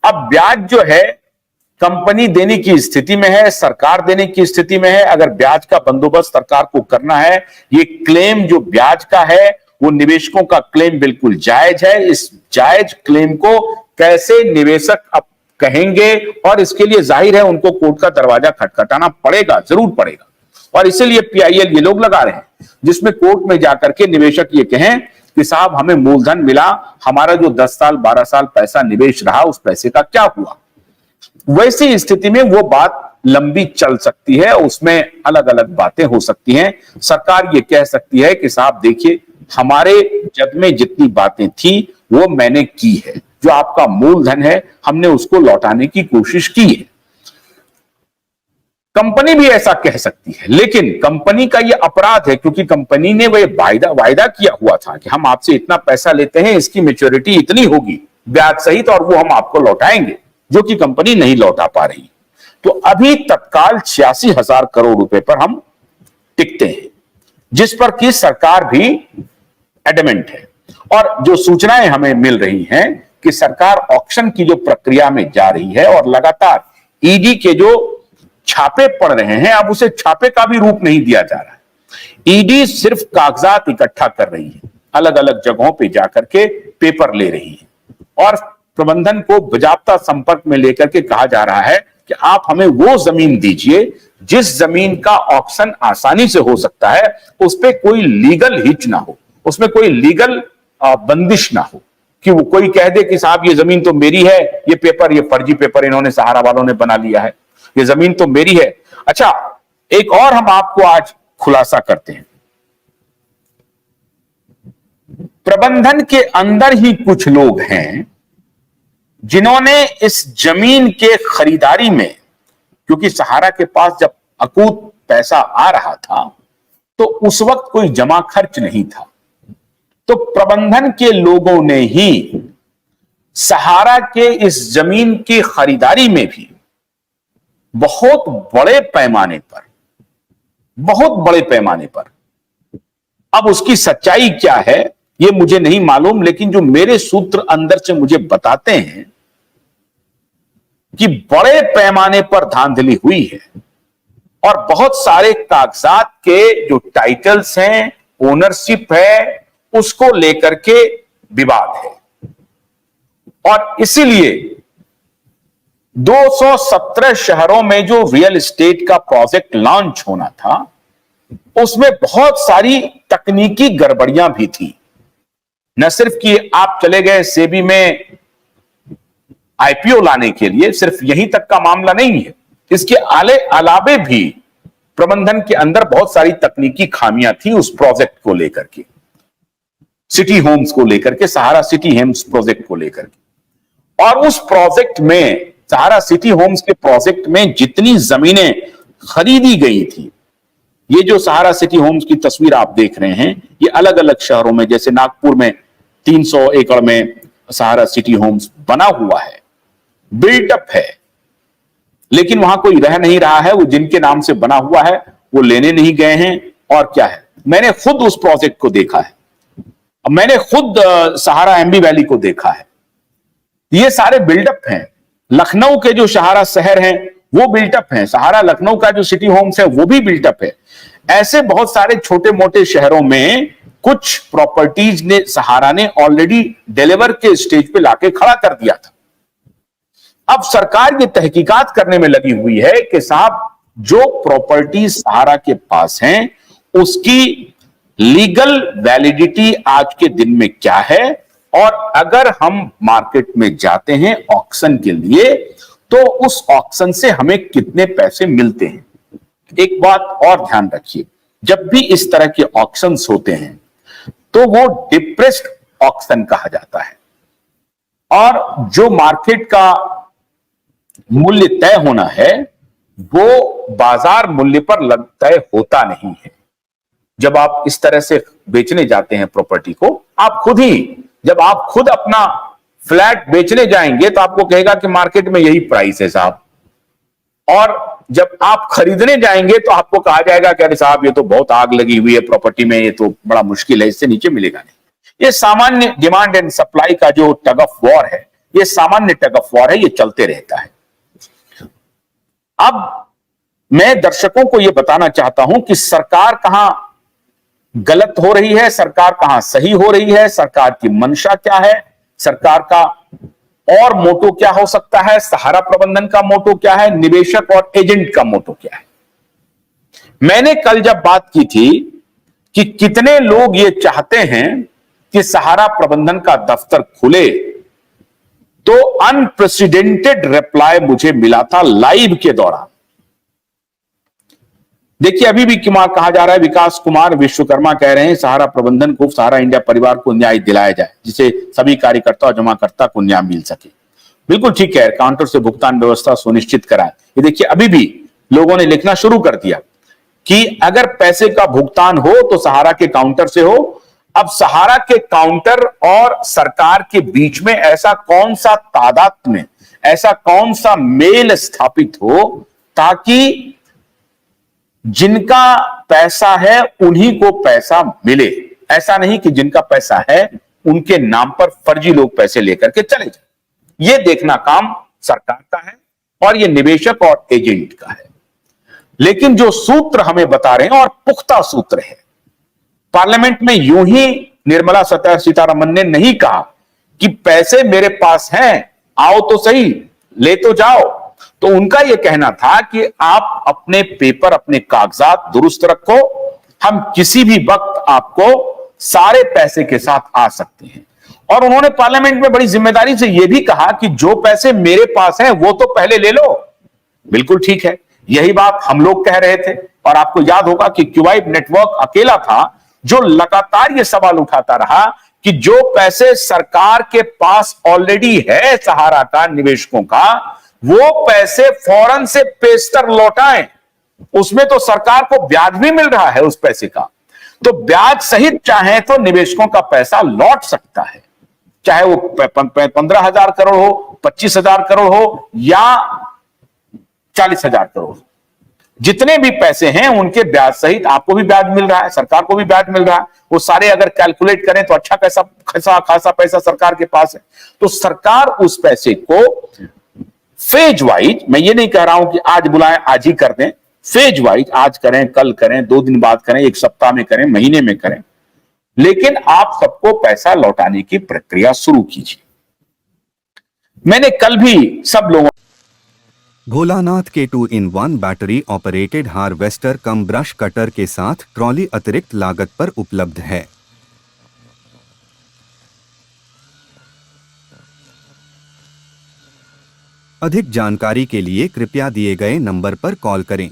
अब ब्याज जो है कंपनी देने की स्थिति में है, सरकार देने की स्थिति में है। अगर ब्याज का बंदोबस्त सरकार को करना है, ये क्लेम जो ब्याज का है वो निवेशकों का क्लेम बिल्कुल जायज है। इस जायज क्लेम को कैसे निवेशक अब कहेंगे, और इसके लिए जाहिर है उनको कोर्ट का दरवाजा खटखटाना पड़ेगा, जरूर पड़ेगा। और इसीलिए पीआईएल ये लोग लगा रहे हैं, जिसमें कोर्ट में जाकर के निवेशक ये कहें कि साहब हमें मूलधन मिला, हमारा जो 10 साल 12 साल पैसा निवेश रहा उस पैसे का क्या हुआ। वैसी स्थिति में वो बात लंबी चल सकती है, उसमें अलग अलग बातें हो सकती हैं। सरकार ये कह सकती है कि साहब देखिए, हमारे जद में जितनी बातें थी वो मैंने की है, जो आपका मूलधन है हमने उसको लौटाने की कोशिश की है। कंपनी भी ऐसा कह सकती है, लेकिन कंपनी का यह अपराध है, क्योंकि कंपनी ने वह वायदा किया हुआ था कि हम आपसे इतना पैसा लेते हैं, इसकी मैच्योरिटी इतनी होगी ब्याज सहित, और वो हम आपको लौटाएंगे, जो कि कंपनी नहीं लौटा पा रही। तो अभी तत्काल 86,000 करोड़ रुपए पर हम टिकते हैं, जिस पर कि सरकार भी एडमेंट है। और जो सूचनाएं हमें मिल रही हैं कि सरकार ऑक्शन की जो प्रक्रिया में जा रही है, और लगातार ईडी के जो छापे पड़ रहे हैं, अब उसे छापे का भी रूप नहीं दिया जा रहा है। ईडी सिर्फ कागजात इकट्ठा कर रही है, अलग अलग जगहों पे जाकर के पेपर ले रही है, और प्रबंधन को बाजाप्ता संपर्क में लेकर के कहा जा रहा है कि आप हमें वो जमीन दीजिए जिस जमीन का ऑक्शन आसानी से हो सकता है, उस पर कोई लीगल हिच ना हो, उसमें कोई लीगल बंदिश ना हो कि वो कोई कह दे कि साहब ये जमीन तो मेरी है, ये पेपर, ये फर्जी पेपर इन्होंने सहारा वालों ने बना लिया है, ये जमीन तो मेरी है। अच्छा, एक और हम आपको आज खुलासा करते हैं। प्रबंधन के अंदर ही कुछ लोग हैं जिन्होंने इस जमीन के खरीदारी में, क्योंकि सहारा के पास जब अकूत पैसा आ रहा था तो उस वक्त कोई जमा खर्च नहीं था, तो प्रबंधन के लोगों ने ही सहारा के इस जमीन की खरीदारी में भी बहुत बड़े पैमाने पर, अब उसकी सच्चाई क्या है ये मुझे नहीं मालूम, लेकिन जो मेरे सूत्र अंदर से मुझे बताते हैं कि बड़े पैमाने पर धांधली हुई है, और बहुत सारे कागजात के जो टाइटल्स हैं, ओनरशिप है, उसको लेकर के विवाद है। और इसीलिए 217 शहरों में जो रियल एस्टेट का प्रोजेक्ट लॉन्च होना था, उसमें बहुत सारी तकनीकी गड़बड़ियां भी थी। न सिर्फ कि आप चले गए सेबी में आईपीओ लाने के लिए, सिर्फ यहीं तक का मामला नहीं है, इसके अलावे भी प्रबंधन के अंदर बहुत सारी तकनीकी खामियां थी उस प्रोजेक्ट को लेकर के, सिटी होम्स को लेकर के, सहारा सिटी होम्स प्रोजेक्ट को लेकर के। और उस प्रोजेक्ट में, सहारा सिटी होम्स के प्रोजेक्ट में जितनी जमीनें खरीदी गई थी, ये जो सहारा सिटी होम्स की तस्वीर आप देख रहे हैं, ये अलग अलग शहरों में, जैसे नागपुर में 300 एकड़ में सहारा सिटी होम्स बना हुआ है, बिल्टअप है, लेकिन वहां कोई रह नहीं रहा है। वो जिनके नाम से बना हुआ है वो लेने नहीं गए हैं। और क्या है, मैंने खुद उस प्रोजेक्ट को देखा है, मैंने खुद सहारा एमबी वैली को देखा है, ये सारे बिल्डअप हैं। लखनऊ के जो सहारा शहर हैं वो बिल्टअप हैं, सहारा लखनऊ का जो सिटी होम्स है वो भी बिल्टअप है। ऐसे बहुत सारे छोटे मोटे शहरों में कुछ प्रॉपर्टीज ने सहारा ने ऑलरेडी डिलीवर के स्टेज पे लाके खड़ा कर दिया था। अब सरकार ये तहकीकात करने में लगी हुई है कि साहब जो प्रॉपर्टीज सहारा के पास हैं उसकी लीगल वैलिडिटी आज के दिन में क्या है, और अगर हम मार्केट में जाते हैं ऑक्शन के लिए तो उस ऑक्शन से हमें कितने पैसे मिलते हैं। एक बात और ध्यान रखिए, जब भी इस तरह के ऑक्शंस होते हैं तो वो डिप्रेस्ड ऑक्शन कहा जाता है, और जो मार्केट का मूल्य तय होना है वो बाजार मूल्य पर तय होता नहीं है। जब आप इस तरह से बेचने जाते हैं प्रॉपर्टी को, आप खुद ही, जब आप खुद अपना फ्लैट बेचने जाएंगे तो आपको कहेगा कि मार्केट में यही प्राइस है साहब, और जब आप खरीदने जाएंगे तो आपको कहा जाएगा कि अरे साहब ये तो बहुत आग लगी हुई है प्रॉपर्टी में, ये तो बड़ा मुश्किल है, इससे नीचे मिलेगा नहीं। ये सामान्य डिमांड एंड सप्लाई का जो टग ऑफ वॉर है, ये सामान्य टग ऑफ वॉर है, ये चलते रहता है। अब मैं दर्शकों को यह बताना चाहता हूं कि सरकार कहां गलत हो रही है, सरकार कहां सही हो रही है, सरकार की मंशा क्या है, सरकार का और मोटो क्या हो सकता है, सहारा प्रबंधन का मोटो क्या है, निवेशक और एजेंट का मोटो क्या है। मैंने कल जब बात की थी कि कितने लोग ये चाहते हैं कि सहारा प्रबंधन का दफ्तर खुले, तो अनप्रेसिडेंटेड रिप्लाई मुझे मिला था लाइव के दौरान। देखिए, अभी भी कहा जा रहा है, विकास कुमार विश्वकर्मा कह रहे हैं सहारा प्रबंधन को, सहारा इंडिया परिवार को न्याय दिलाया जाए जिसे सभी कार्यकर्ता और जमाकर्ता को न्याय मिल सके। बिल्कुल ठीक है, काउंटर से भुगतान व्यवस्था सुनिश्चित कराए। ये देखिए, अभी भी लोगों ने लिखना शुरू कर दिया कि अगर पैसे का भुगतान हो तो सहारा के काउंटर से हो। अब सहारा के काउंटर और सरकार के बीच में ऐसा कौन सा तादात्म्य, ऐसा कौन सा मेल स्थापित हो ताकि जिनका पैसा है उन्हीं को पैसा मिले, ऐसा नहीं कि जिनका पैसा है उनके नाम पर फर्जी लोग पैसे लेकर के चले जाए। यह देखना काम सरकार का है और यह निवेशक और एजेंट का है। लेकिन जो सूत्र हमें बता रहे हैं और पुख्ता सूत्र है, पार्लियामेंट में यूं ही निर्मला सीतारमन ने नहीं कहा कि पैसे मेरे पास हैं, आओ तो सही, ले तो जाओ। तो उनका यह कहना था कि आप अपने पेपर, अपने कागजात दुरुस्त रखो, हम किसी भी वक्त आपको सारे पैसे के साथ आ सकते हैं। और उन्होंने पार्लियामेंट में बड़ी जिम्मेदारी से यह भी कहा कि जो पैसे मेरे पास हैं वो तो पहले ले लो। बिल्कुल ठीक है, यही बात हम लोग कह रहे थे। और आपको याद होगा कि क्यूबाइट नेटवर्क अकेला था जो लगातार यह सवाल उठाता रहा कि जो पैसे सरकार के पास ऑलरेडी है सहारा का, निवेशकों का, वो पैसे फौरन से पेशतर लौटाएं। उसमें तो सरकार को ब्याज भी मिल रहा है उस पैसे का, तो ब्याज सहित चाहे तो निवेशकों का पैसा लौट सकता है, चाहे वो 15,000 करोड़ हो, 25,000 करोड़ हो या 40,000 करोड़। जितने भी पैसे हैं उनके ब्याज सहित आपको भी ब्याज मिल रहा है, सरकार को भी ब्याज मिल रहा है। वो सारे अगर कैलकुलेट करें तो अच्छा खासा पैसा सरकार के पास है। तो सरकार उस पैसे को फेज वाइज, मैं ये नहीं कह रहा हूं कि आज बुलाएं आज ही कर दें, फेज वाइज आज करें, कल करें, 2 दिन बाद करें, 1 सप्ताह में करें, महीने में करें, लेकिन आप सबको पैसा लौटाने की प्रक्रिया शुरू कीजिए। मैंने कल भी सब लोगों भोलानाथ के 2-in-1 बैटरी ऑपरेटेड हार्वेस्टर कम ब्रश कटर के साथ ट्रॉली अतिरिक्त लागत पर उपलब्ध है। अधिक जानकारी के लिए कृपया दिए गए नंबर पर कॉल करें।